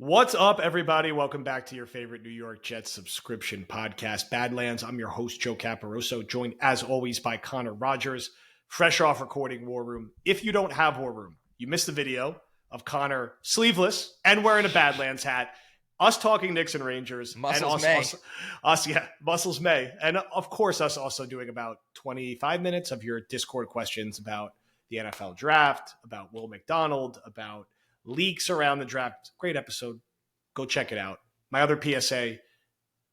What's up, everybody? Welcome back to your favorite New York Jets subscription podcast, Badlands. I'm your host, Joe Caporoso, joined as always by Connor Rogers, fresh off recording War Room. If you don't have War Room, you missed the video of Connor sleeveless and wearing a Badlands hat, us talking Knicks and Rangers, Muscles and May. Muscles May. And of course, us also doing about 25 minutes of your Discord questions about the NFL draft, about Will McDonald, about leaks around the draft. Great episode. Go check it out. My other PSA,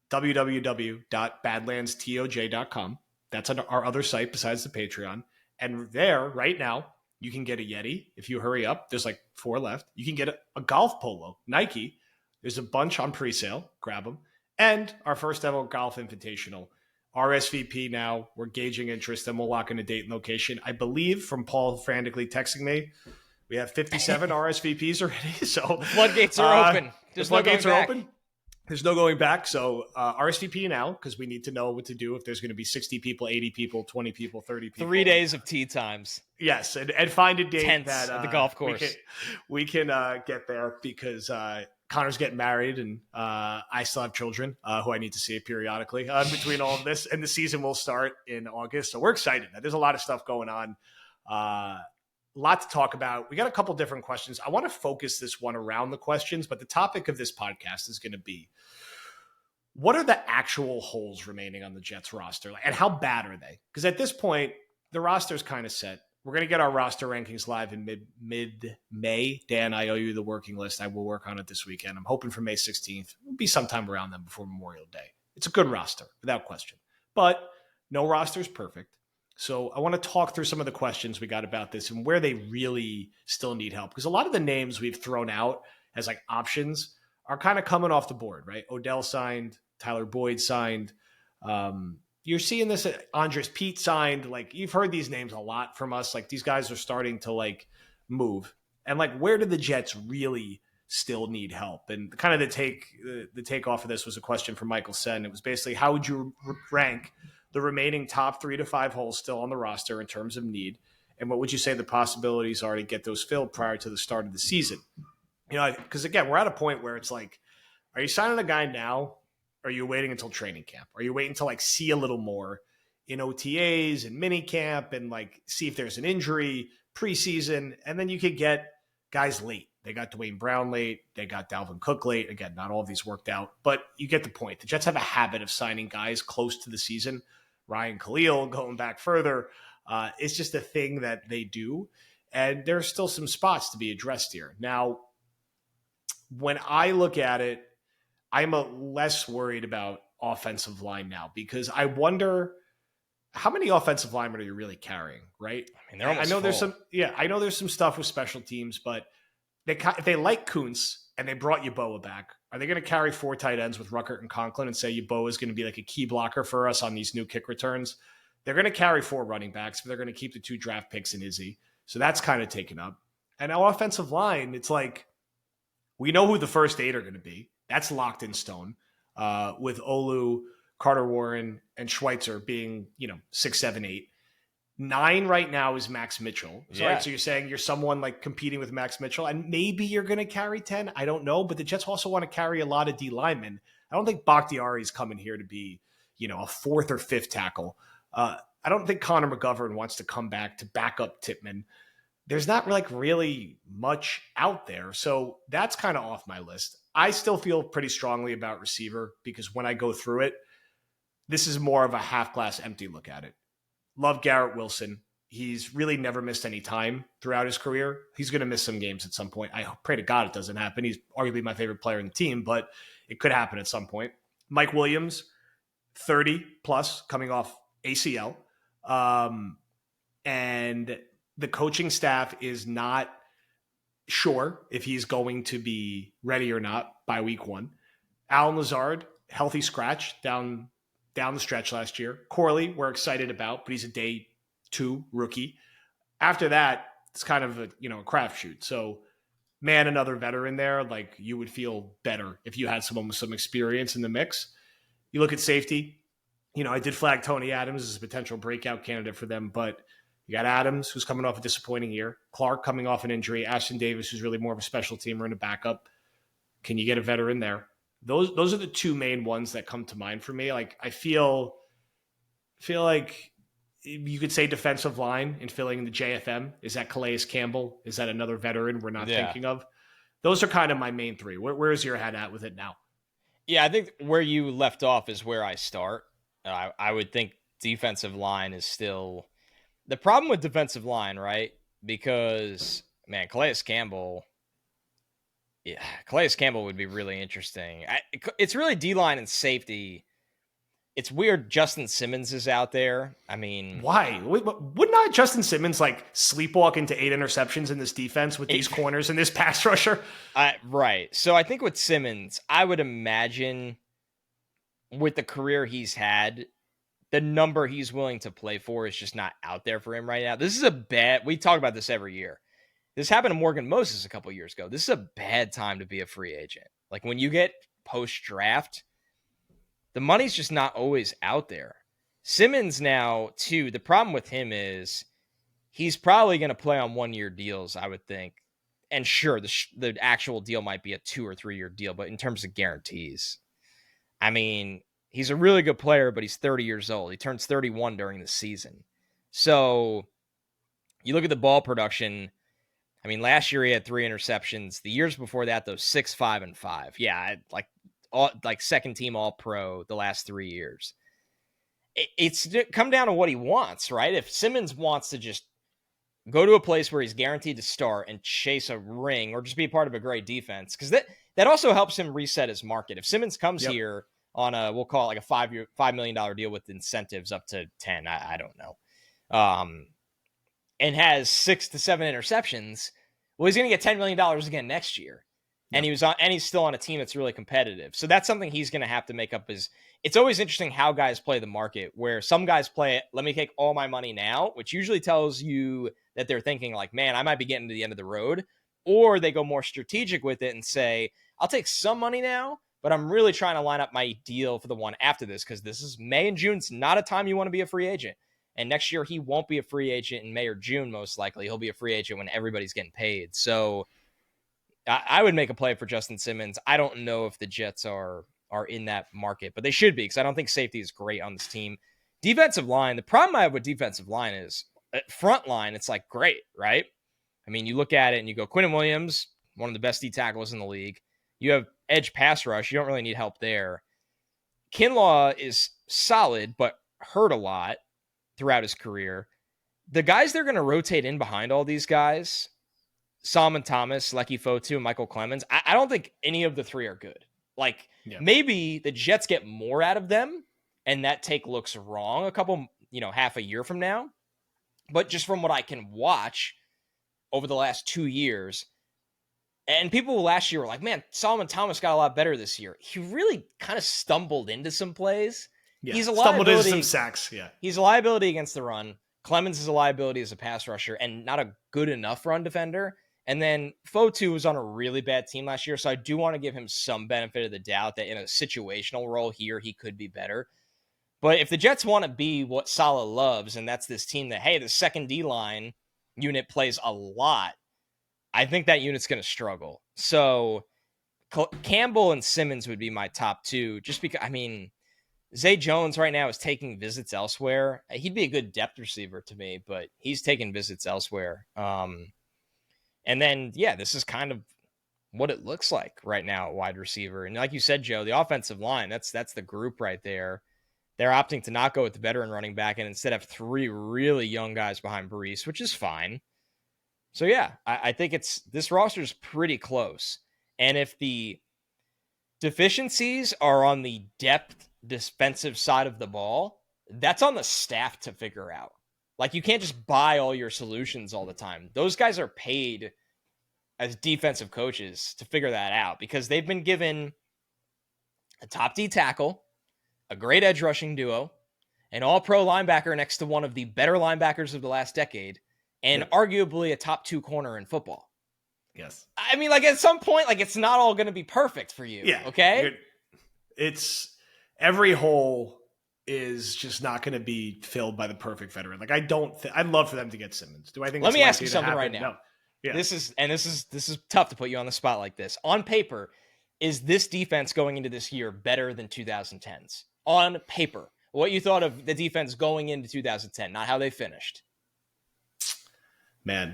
www.badlandstoj.com. That's our other site besides the Patreon. And there, right now, you can get a Yeti if you hurry up. There's like 4 left. You can get a golf polo, Nike. There's a bunch on pre-sale. Grab them. And our first ever golf invitational. RSVP now. We're gauging interest and we'll lock in a date and location. I believe from Paul frantically texting me, we have 57 RSVPs already. So the floodgates are open. The floodgates are open. There's no going back. So RSVP now because we need to know what to do if there's going to be 60 people, 80 people, 20 people, 30 people. 3 days of tee times. Yes, and find a date Tents that at the golf course. We can get there because Connor's getting married and I still have children who I need to see periodically between all of this. And the season will start in August. So we're excited. There's a lot of stuff going on. Lot to talk about. We got a couple different questions. I want to focus this one around the questions, but the topic of this podcast is going to be, what are the actual holes remaining on the Jets roster? And how bad are they? Because at this point, the roster's kind of set. We're going to get our roster rankings live in mid-May. Dan, I owe you the working list. I will work on it this weekend. I'm hoping for May 16th. It'll be sometime around then before Memorial Day. It's a good roster, without question. But no roster is perfect. So I want to talk through some of the questions we got about this and where they really still need help. Because a lot of the names we've thrown out as like options are kind of coming off the board, right? Odell signed, Tyler Boyd signed. You're seeing this, Andres Pete signed. Like, you've heard these names a lot from us. Like, these guys are starting to like move. And like, where do the Jets really still need help? And kind of the take off of this was a question from Michael Sen. It was basically, how would you rank the remaining top 3 to 5 holes still on the roster in terms of need? And what would you say the possibilities are to get those filled prior to the start of the season? You know, because again, we're at a point where it's like, are you signing a guy now? Or are you waiting until training camp? Are you waiting to like see a little more in OTAs and mini camp and like see if there's an injury preseason? And then you could get guys late. They got Dwayne Brown late. They got Dalvin Cook late. Again, not all of these worked out, but you get the point. The Jets have a habit of signing guys close to the season. Ryan Khalil going back further. It's just a thing that they do. And there's still some spots to be addressed here. Now, when I look at it, I'm less worried about offensive line now because I wonder how many offensive linemen are you really carrying, right? I mean, they're almost full. I know there's some stuff with special teams, but if they like Kuntz and they brought Yeboah back, are they going to carry 4 tight ends with Ruckert and Conklin and say Yeboah is going to be like a key blocker for us on these new kick returns? They're going to carry 4 running backs, but they're going to keep the 2 draft picks in Izzy. So that's kind of taken up. And our offensive line, it's like, we know who the first 8 are going to be. That's locked in stone with Olu, Carter Warren, and Schweitzer being, 6, 7, 8. 9 right now is Max Mitchell. So you're saying you're someone like competing with Max Mitchell, and maybe you're going to carry 10. I don't know, but the Jets also want to carry a lot of D linemen. I don't think Bakhtiari is coming here to be, a 4th or 5th tackle. I don't think Connor McGovern wants to come back to back up Tippmann. There's not like really much out there. So that's kind of off my list. I still feel pretty strongly about receiver because when I go through it, this is more of a half glass empty look at it. Love Garrett Wilson. He's really never missed any time throughout his career. He's going to miss some games at some point. I pray to God it doesn't happen. He's arguably my favorite player in the team, but it could happen at some point. Mike Williams, 30 plus, coming off ACL. And the coaching staff is not sure if he's going to be ready or not by week 1. Alan Lazard, healthy scratch down the stretch last year. Corley, we're excited about, but he's a day 2 rookie. After that, it's kind of a crapshoot. So, man, another veteran there, like you would feel better if you had someone with some experience in the mix. You look at safety. I did flag Tony Adams as a potential breakout candidate for them, but you got Adams, who's coming off a disappointing year. Clark coming off an injury. Ashton Davis, who's really more of a special teamer and a backup. Can you get a veteran there? Those are the two main ones that come to mind for me. Like I feel like you could say defensive line and filling in the JFM. Is that Calais Campbell? Is that another veteran we're not thinking of? Those are kind of my main three. Where's your head at with it now? Yeah, I think where you left off is where I start. I would think defensive line is still the problem with defensive line, right? Because, man, Calais Campbell would be really interesting. It's really D-line and safety. It's weird Justin Simmons is out there. I mean... Why? Would not Justin Simmons, like, sleepwalk into 8 interceptions in this defense with these corners and this pass rusher? Right. So I think with Simmons, I would imagine with the career he's had, the number he's willing to play for is just not out there for him right now. This is we talk about this every year. This happened to Morgan Moses a couple years ago. This is a bad time to be a free agent. Like when you get post-draft, the money's just not always out there. Simmons now, too, the problem with him is he's probably going to play on 1-year deals, I would think. And sure, the actual deal might be a 2 or 3 year deal, but in terms of guarantees, I mean, he's a really good player, but he's 30 years old. He turns 31 during the season. So you look at the ball production. I mean, last year he had 3 interceptions. The years before that, those 6, 5, and 5. Yeah, like second team All-Pro the last 3 years. It's come down to what he wants, right? If Simmons wants to just go to a place where he's guaranteed to start and chase a ring or just be part of a great defense, because that also helps him reset his market. If Simmons comes here on we'll call it like a $5 million deal with incentives up to 10, I don't know, and has 6 to 7 interceptions, well, he's going to get $10 million again next year. And he's still on a team that's really competitive. So that's something he's going to have to make up. It's always interesting how guys play the market, where some guys play it, let me take all my money now, which usually tells you that they're thinking like, man, I might be getting to the end of the road. Or they go more strategic with it and say, I'll take some money now, but I'm really trying to line up my deal for the one after this, because this is May and June. It's not a time you want to be a free agent. And next year he won't be a free agent in May or June, most likely. He'll be a free agent when everybody's getting paid. So I would make a play for Justin Simmons. I don't know if the Jets are in that market, but they should be, because I don't think safety is great on this team. Defensive line, the problem I have with defensive line is front line, it's like great, right? I mean, you look at it and you go, Quinnen Williams, one of the best D tackles in the league. You have edge pass rush. You don't really need help there. Kinlaw is solid, but hurt a lot throughout his career. The guys they're going to rotate in behind all these guys, Solomon Thomas, Lecky Fotu, and Michael Clemens, I don't think any of the three are good. Like, maybe the Jets get more out of them, and that take looks wrong half a year from now. But just from what I can watch over the last 2 years, and people last year were like, man, Solomon Thomas got a lot better this year. He really kind of stumbled into some plays. Yeah, stumbled into some sacks. Yeah, he's a liability against the run. Clemens is a liability as a pass rusher and not a good enough run defender. And then Fotu was on a really bad team last year, so I do want to give him some benefit of the doubt that in a situational role here, he could be better. But if the Jets want to be what Saleh loves, and that's this team that, hey, the second D-line unit plays a lot, I think that unit's going to struggle. So Campbell and Simmons would be my top two, just because, I mean, Zay Jones right now is taking visits elsewhere. He'd be a good depth receiver to me, but he's taking visits elsewhere. And then, this is kind of what it looks like right now at wide receiver. And like you said, Joe, the offensive line, that's the group right there. They're opting to not go with the veteran running back and instead have 3 really young guys behind Brees, which is fine. So, I think this roster is pretty close. And if the deficiencies are on the depth defensive side of the ball, that's on the staff to figure out. Like, you can't just buy all your solutions all the time. Those guys are paid as defensive coaches to figure that out, because they've been given a top D tackle, a great edge rushing duo, an all-pro linebacker next to one of the better linebackers of the last decade, and arguably a top 2 corner in football. Yes. I mean, like, at some point, like, it's not all going to be perfect for you. Yeah. Okay? It's every hole is just not going to be filled by the perfect veteran. Like, I'd love for them to get Simmons. Do I think? Let me ask you something right now. No. Yeah. This is tough to put you on the spot like this. On paper, is this defense going into this year better than 2010's on paper? What you thought of the defense going into 2010, not how they finished. Man,